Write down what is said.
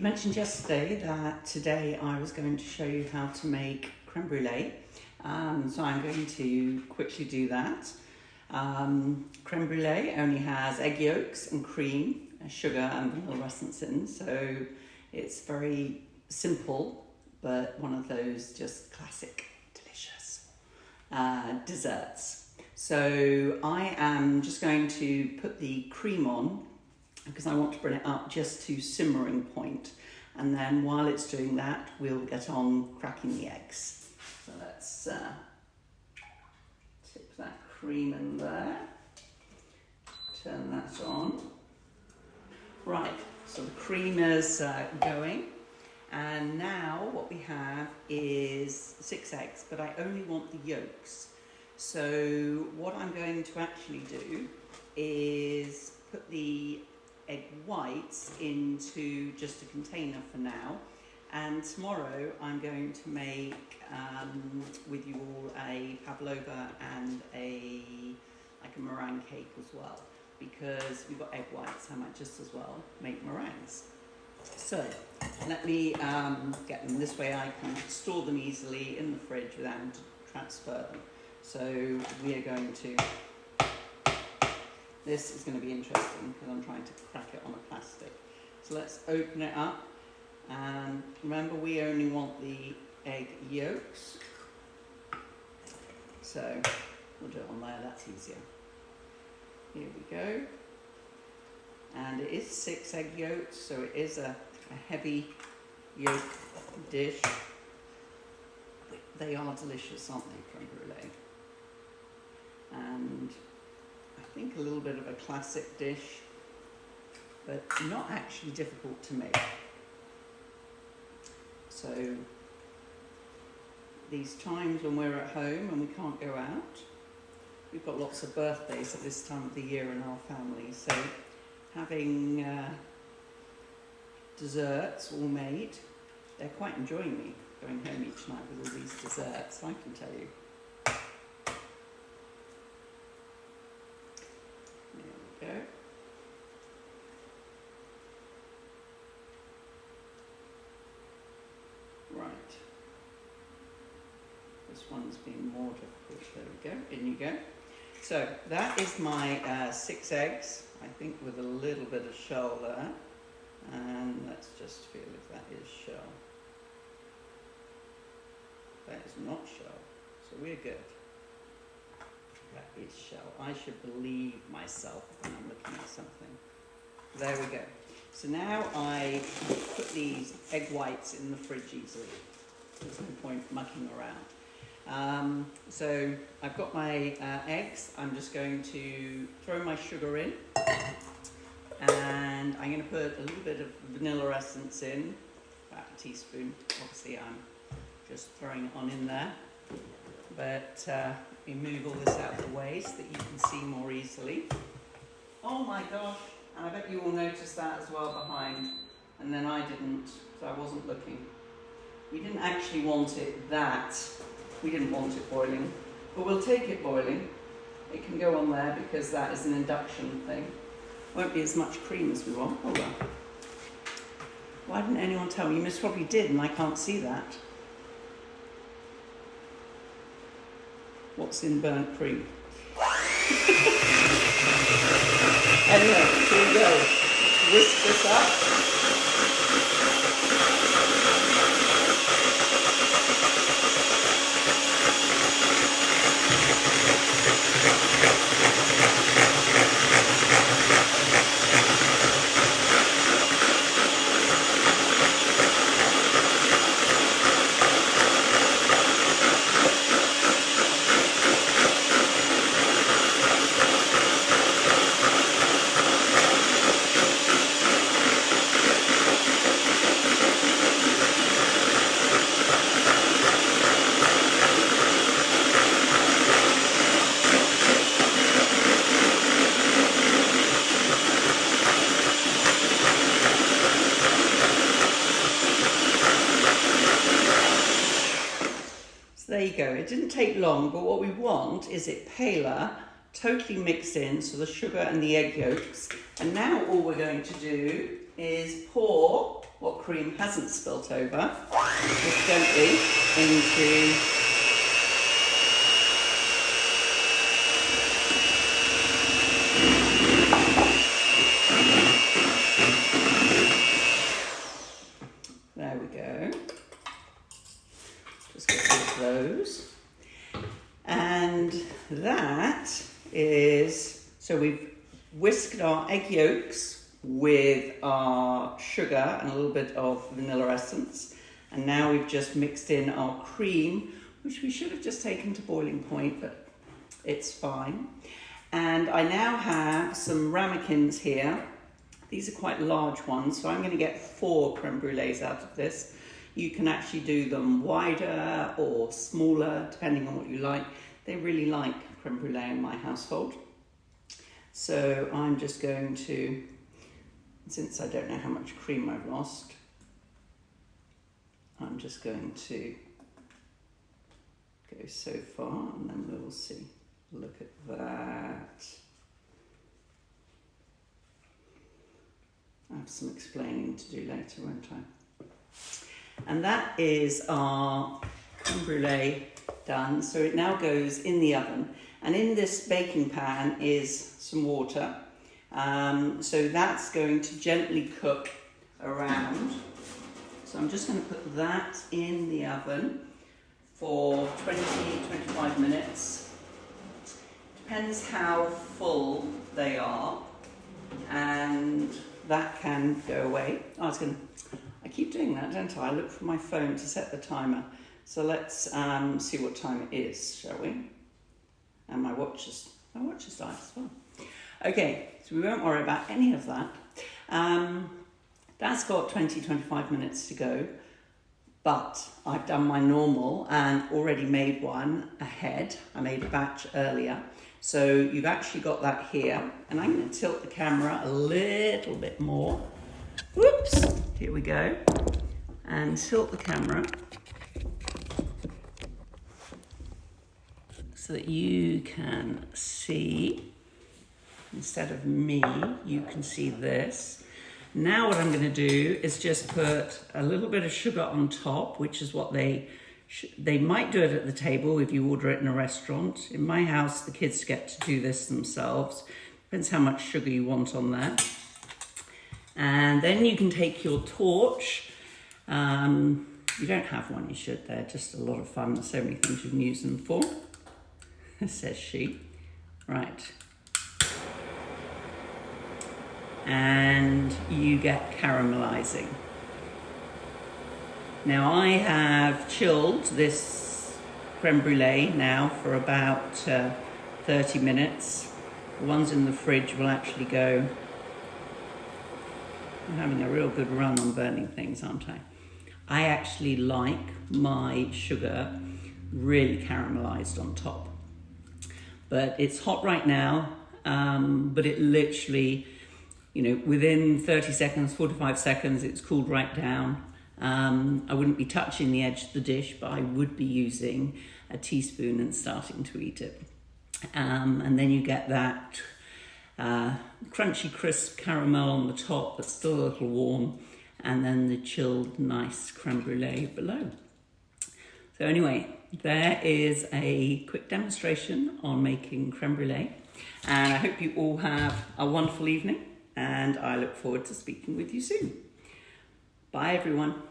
mentioned yesterday that today I was going to show you how to make crème brûlée. So I'm going to quickly do that. Crème brûlée only has egg yolks and cream, sugar and vanilla essence in, so it's very simple, but one of those just classic, delicious desserts. So I am just going to put the cream on because I want to bring it up just to simmering point. And then while it's doing that, we'll get on cracking the eggs. So let's tip that cream in there. Turn that on. Right, so the cream is going. And now what we have is 6 eggs, but I only want the yolks. So what I'm going to actually do is put the egg whites into just a container for now, and tomorrow I'm going to make with you all a pavlova and a meringue cake as well, because we've got egg whites. I might just as well make meringues. So let me get them this way. I can store them easily in the fridge without having to transfer them. So we are going to, this is going to be interesting because I'm trying to crack it on a plastic. So let's open it up, and remember we only want the egg yolks. So we'll do it on there, that's easier. Here we go. And it is 6 egg yolks, so it is a heavy yolk dish. They are delicious, aren't they, crème brûlée? And I think a little bit of a classic dish, but not actually difficult to make. So these times when we're at home and we can't go out, we've got lots of birthdays at this time of the year in our family, so having desserts all made, they're quite enjoying me going home each night with all these desserts, I can tell you. There we go. Right. This one's been more difficult. There we go. In you go. So that is my 6 eggs, I think, with a little bit of shell there. And let's just feel if that is shell. That is not shell, so we're good. That is shell. I should believe myself when I'm looking at something. There we go. So now I put these egg whites in the fridge easily. There's no point mucking around. So I've got my eggs. I'm just going to throw my sugar in, and I'm going to put a little bit of vanilla essence in, about a teaspoon. Obviously I'm just throwing it on in there, but we move all this out of the way so that you can see more easily. Oh my gosh, and I bet you all noticed that as well behind, and then I didn't, so I wasn't looking. We didn't actually want it we didn't want it boiling, but we'll take it boiling. It can go on there because that is an induction thing. Won't be as much cream as we want. Hold on. Why didn't anyone tell me? You most probably did, and I can't see that. What's in burnt cream? Anyway, here we go. Whisk this up. There you go. It didn't take long, but what we want is it paler, totally mixed in, so the sugar and the egg yolks. And now all we're going to do is pour what cream hasn't spilt over, just gently into there we go. Just get rid of those. And that is, so we've whisked our egg yolks with our sugar and a little bit of vanilla essence. And now we've just mixed in our cream, which we should have just taken to boiling point, but it's fine. And I now have some ramekins here. These are quite large ones, so I'm going to get 4 creme brulees out of this. You can actually do them wider or smaller, depending on what you like. They really like creme brulee in my household. So I'm just going to, since I don't know how much cream I've lost, I'm just going to go so far and then we'll see. Look at that. I have some explaining to do later, won't I? And that is our creme brulee done. So it now goes in the oven. And in this baking pan is some water. So that's going to gently cook around. So I'm just going to put that in the oven for 20-25 minutes. Depends how full they are, and that can go away. I keep doing that, don't I? I look for my phone to set the timer. So let's see what time it is, shall we? And my watch is live as well. Okay, so we won't worry about any of that. That's got 20-25 minutes to go, but I've done my normal and already made one ahead. I made a batch earlier. So you've actually got that here, and I'm going to tilt the camera a little bit more. Whoops, here we go. And tilt the camera so that you can see, instead of me, you can see this. Now what I'm going to do is just put a little bit of sugar on top, which is what they might do it at the table if you order it in a restaurant. In my house, the kids get to do this themselves. Depends how much sugar you want on there. And then you can take your torch. You don't have one, you should. They're just a lot of fun. There's so many things you can use them for, says she. Right. And you get caramelizing. Now I have chilled this creme brulee now for about 30 minutes. The ones in the fridge will actually go. I'm having a real good run on burning things, aren't I? I actually like my sugar really caramelized on top. But it's hot right now, but it literally, within 30 seconds, 45 seconds, it's cooled right down. I wouldn't be touching the edge of the dish, but I would be using a teaspoon and starting to eat it. And then you get that crunchy, crisp caramel on the top, but still a little warm, and then the chilled, nice creme brulee below. So anyway, there is a quick demonstration on making creme brulee, and I hope you all have a wonderful evening, and I look forward to speaking with you soon. Bye everyone.